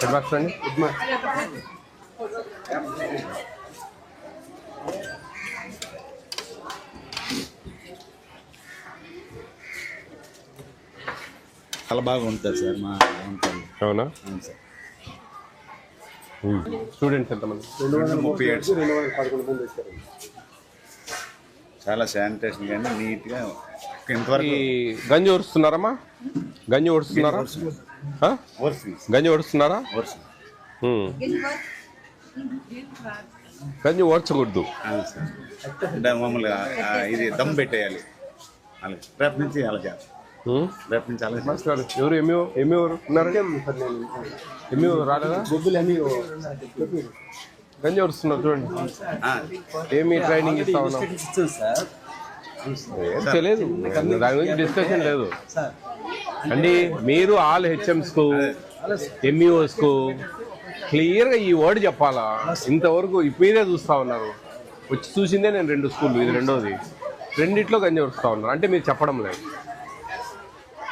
Head master అండి. చాలా బాగా ఉంటుంది సార్ మా వంటలు. అవునా? అవును సార్. స్టూడెంట్స్ ఎంతమంది? 237 చాలా శానిటేషన్ కానీ నీట్గా ఇంతవరకు. గంజి ఓడుస్తున్నారమ్మా? గంజి ఓడుస్తున్నారా? గంజి ఓడుస్తున్నారా? గంజి ఓడ్చకూడదు. మామూలుగా ఇది దమ్ పెట్టేయాలి. రేపు నుంచి అలా చేస్తాం. రేపు నుంచి అలా మాస్టర్ ఎవరు ఎంఈఓ ఎవరు ఉన్నారు? ఎంఈఓ రాలేదా? గంజి ఓడుస్తున్నారు చూడండి. ఏమి ట్రైనింగ్ ఇస్తా ఉన్నాం? తెలియదు, దాని గురించి డిస్కషన్ లేదు అండి. మీరు ఆల్ హెచ్ఎంస్కు ఎంఈఓస్కు క్లియర్గా ఈ వర్డ్ చెప్పాలా? ఇంతవరకు మీరే చూస్తూ ఉన్నారు. వచ్చి చూసిందే నేను 2 స్కూళ్ళు, ఇది రెండోది. రెండిట్లో గంజి వస్తూ ఉన్నారు అంటే మీరు చెప్పడం లేదు.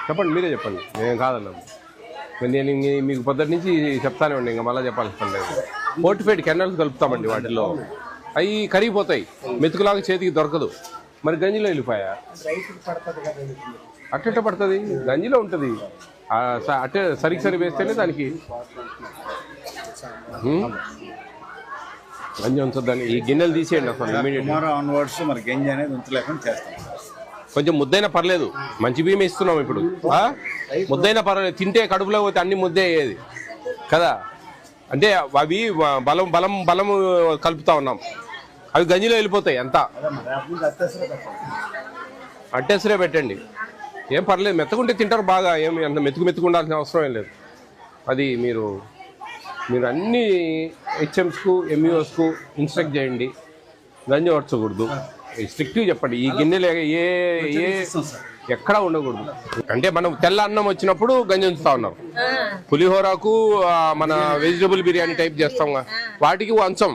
చెప్పండి, మీరే చెప్పండి. నేను కాదన్నాను. నేను మీకు పొద్దుటి నుంచి చెప్తానే ఉండి ఇంకా మళ్ళీ చెప్పాల్సిన లేదు. ఫోర్టిఫైడ్ కెనాల్స్ కలుపుతామండి వాటిలో. అవి కరిగిపోతాయి, మెతుకులాగా చేతికి దొరకదు. మరి గంజిలో వెళ్ళిపోయా అట్ట పడుతుంది. గంజిలో ఉంటుంది అట్టే సరి వేస్తేనే దానికి గంజి ఉంచొద్దని ఈ గిన్నెలు తీసేయండి అసలు ఇమీడియట్. మరి గంజి అనేది ఉంచలేకుండా చేస్తాం. కొంచెం ముద్దైనా పర్లేదు, మంచి బియ్యం ఇస్తున్నాం ఇప్పుడు. ముద్దైనా పర్వాలేదు, తింటే కడుపులో పోతే అన్ని ముద్దే అయ్యేది కదా. అంటే అవి బలం బలం బలం కలుపుతా ఉన్నాం, అవి గంజిలో వెళ్ళిపోతాయి. ఎంత అట్టేసరే పెట్టండి, ఏం పర్లేదు. మెత్తకుంటే తింటారు బాగా, ఏమి అంత మెతుకు ఉండాల్సిన అవసరం ఏం లేదు. అది మీరు అన్ని హెచ్ఎంస్కు ఎంఈఓస్కు ఇన్స్ట్రక్ట్ చేయండి, గంజి ఓడ్చకూడదు. స్ట్రిక్ట్గా చెప్పండి. ఈ గిన్నెలు ఎక్కడా ఉండకూడదు. అంటే మనం తెల్ల అన్నం వచ్చినప్పుడు గంజి ఉంచుతా ఉన్నాం. పులిహోరకు మన వెజిటబుల్ బిర్యానీ టైప్ చేస్తాం, వాటికి వంచం,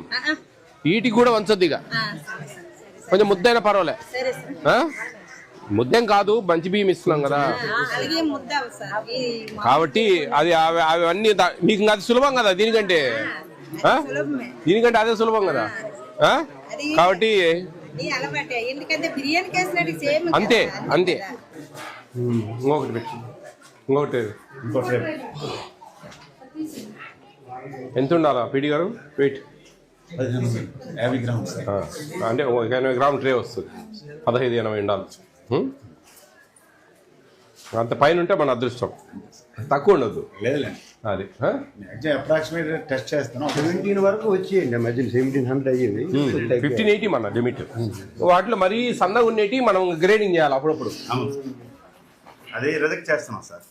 వీటికి కూడా వంచొద్దు. ఇక కొంచెం ముద్దైనా పర్వాలే. ముద్దేం కాదు, మంచి బియ్యం ఇస్తున్నాం కదా కాబట్టి అది అవన్నీ మీకు అది సులభం కదా. దీనికంటే అదే సులభం కదా. కాబట్టి అంతే అంతే. ఇంకొకటి ఎంత ఉండాలా పీడి గారు? వెయిట్ 50 గ్రామ్స్ అంటే 80 గ్రాముల ట్రే వస్తుంది. 1580 ఉండాలి. అంత పైన ఉంటే మన అదృష్టం, తక్కువ ఉండదు. లేదులేండి, అది అప్రాక్సిమేట్ టెస్ట్ చేస్తాను. 17 వరకు వచ్చేయండి, మధ్యలో 1700 అయ్యేది. 1580 మన లిమిట్. వాటిలో మరీ సన్నగా ఉండేటి మనం గ్రేడింగ్ చేయాలి అప్పుడప్పుడు. అదే రిజెక్ట్ చేస్తున్నాం సార్.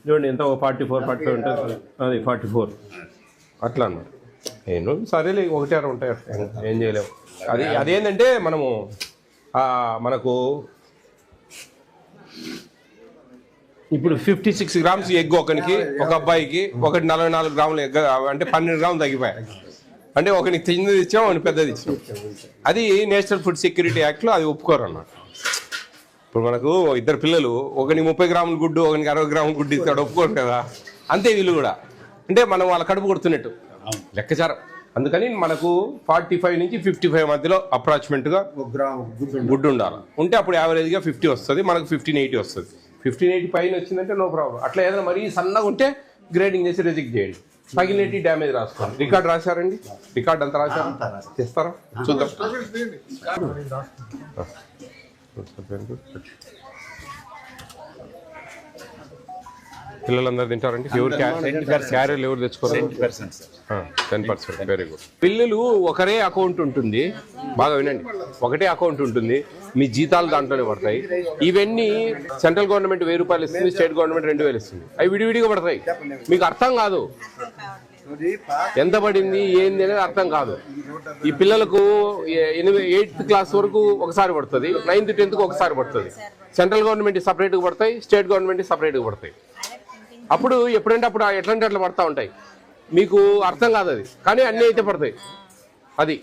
చూడండి ఎంత 44 45 ఉంటుంది, అది 44 అట్లా అన్నమాట. నేను సరేలే, 1 6 ఉంటాయి, ఏం చేయలేము. అదేంటంటే మనకు ఇప్పుడు 56 గ్రామ్స్ ఎగ్ ఒకనికి, ఒక అబ్బాయికి, ఒకటి 44 గ్రాములు ఎగ్, అంటే 12 గ్రాములు తగ్గిపోయాయి. అంటే ఒకనికి చిన్నది ఇచ్చాం, ఒకటి పెద్దది ఇచ్చాం. అది నేషనల్ ఫుడ్ సెక్యూరిటీ యాక్ట్లో అది ఒప్పుకోరు అన్నమాట. ఇప్పుడు మనకు 2 పిల్లలు, ఒకనికి 30 గ్రాముల గుడ్డు, ఒకనికి 60 గ్రాముల గుడ్డు ఇస్తాడు, ఒప్పుకోరు కదా. అంతే వీళ్ళు కూడా, అంటే మనం వాళ్ళ కడుపు కొడుతున్నట్టు లెక్కచారం. అందుకని మనకు 45 నుంచి 55 మధ్యలో అప్రాక్సిమేట్గా గుడ్డు ఉండాలి. ఉంటే అప్పుడు యావరేజ్గా 50 వస్తుంది, మనకు 1580 వస్తుంది. 1580 పైన వచ్చిందంటే నో ప్రాబ్లం. అట్లా ఏదైనా మరీ సన్నగా ఉంటే గ్రేడింగ్ చేసి రిజెక్ట్ చేయండి. తగినట్టు డ్యామేజ్ రాసుకోండి. రికార్డ్ రాశారండి? రికార్డ్ అంతా రాశారా? చేస్తారా? చూద్దాం. పిల్లలందరూ తింటారండి? ఎవరు క్యారియర్లు ఎవరు తెచ్చుకోరు? 10%. Very good. పిల్లలు ఒకరే అకౌంట్ ఉంటుంది, బాగా వినండి, ఒకటే అకౌంట్ ఉంటుంది. మీ జీతాలు దాంట్లోనే పడతాయి. ఇవన్నీ సెంట్రల్ గవర్నమెంట్ 1000 రూపాయలు ఇస్తుంది, స్టేట్ గవర్నమెంట్ 2000 ఇస్తుంది. అవి విడివిడిగా పడతాయి. మీకు అర్థం కాదు ఎంత పడింది ఏంది అనేది అర్థం కాదు. ఈ పిల్లలకు 8th క్లాస్ వరకు ఒకసారి పడుతుంది, 9th 10th ఒకసారి పడుతుంది. సెంట్రల్ గవర్నమెంట్ సపరేట్గా పడతాయి, స్టేట్ గవర్నమెంట్ సపరేట్గా పడతాయి. అప్పుడు ఎప్పుడంటే అప్పుడు ఎట్లాంటి అట్లా పడతా ఉంటాయి. మీకు అర్థం కాదు అది, కానీ అన్నీ అయితే పడతాయి. అది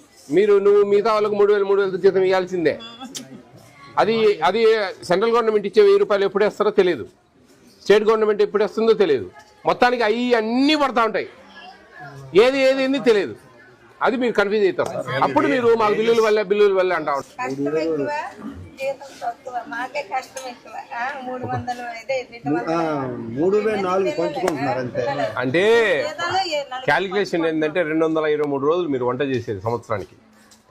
నువ్వు మిగతా వాళ్ళకు 3000 జీతం ఇవ్వాల్సిందే. అది సెంట్రల్ గవర్నమెంట్ ఇచ్చే 1000 రూపాయలు ఎప్పుడు వేస్తారో తెలియదు, స్టేట్ గవర్నమెంట్ ఎప్పుడు వేస్తుందో తెలియదు. మొత్తానికి అవి అన్నీ పడతా ఉంటాయి, ఏది ఏది ఏంది తెలియదు. అది మీరు కన్ఫ్యూజ్ అవుతారు. అప్పుడు మీరు మాకు బిల్లుల వల్ల అంటా ఉంటారు. కష్టం ఎక్కువ, జీతం తక్కువ, మాకే కష్టం ఎక్కువ. 300 ఇదే 3,400 పంచుకుంటున్నారు అంతే. అంటే జీతాలు క్యాలిక్యులేషన్ ఏంటంటే 223 రోజులు మీరు వంట చేసేది సంవత్సరానికి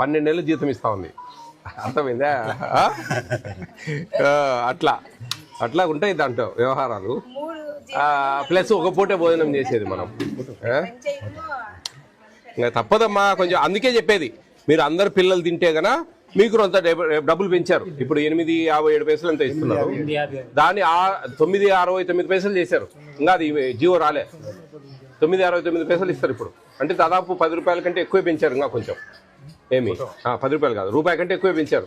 12 నెలలు జీతం ఇస్తా ఉంది. అర్థమైందా? అట్లా ఉంటాయి దాంట్లో వ్యవహారాలు. 3 ప్లస్ ఒక పూటే భోజనం చేసేది మనం. ఇంకా తప్పదమ్మా కొంచెం. అందుకే చెప్పేది, మీరు అందరు పిల్లలు తింటే గనా మీకు అంత డబ్బులు పెంచారు. ఇప్పుడు 8.57 పైసలు ఎంత ఇస్తున్నారు, దాన్ని 9.69 పైసలు చేశారు. ఇంకా అది జియో రాలే. 9.69 పైసలు ఇస్తారు ఇప్పుడు. అంటే దాదాపు 10 రూపాయల కంటే ఎక్కువ పెంచారు. ఇంకా కొంచెం ఏమి 10 రూపాయలు కాదు, రూపాయి కంటే ఎక్కువ పెంచారు.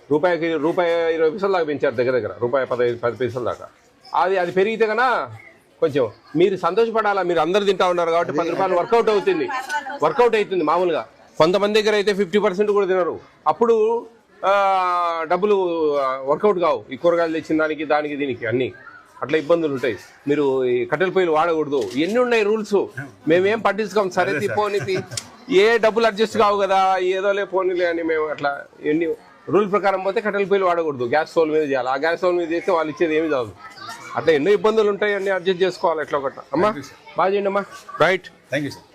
రూపాయికి ₹1.20 దాకా పెంచారు, దగ్గర ₹1.10 పైసల దాకా. అది పెరిగితే కన్నా కొంచెం మీరు సంతోషపడాలా. మీరు అందరు తింటా ఉన్నారు కాబట్టి 10 రూపాయలు వర్కౌట్ అవుతుంది మామూలుగా. కొంతమంది దగ్గర అయితే 50% కూడా తినరు. అప్పుడు డబ్బులు వర్కౌట్ కావు. ఈ కూరగాయలు తెచ్చిన దానికి దీనికి అన్ని అట్లా ఇబ్బందులు ఉంటాయి. మీరు ఈ కట్టెల పొయ్యిలు వాడకూడదు, ఎన్ని ఉన్నాయి రూల్స్. మేమేం పట్టించుకోం. సరే పోనీతి, ఏ డబ్బులు అడ్జస్ట్ కావు కదా, ఏదోలే పోనీలే అని మేము అట్లా ఎన్ని రూల్ ప్రకారం పోతే కట్టెల పొయ్యిలు వాడకూడదు, గ్యాస్ స్టవ్ మీద చేయాలి. ఆ గ్యాస్ స్టవ్ మీద చేస్తే వాళ్ళు ఇచ్చేది ఏమి కాదు. అట్లా ఎన్నో ఇబ్బందులు ఉంటాయి, అన్ని అడ్జస్ట్ చేసుకోవాలి ఎట్లా ఒకట్లా. అమ్మా బాగా చేయండి అమ్మా. రైట్. Thank you sir.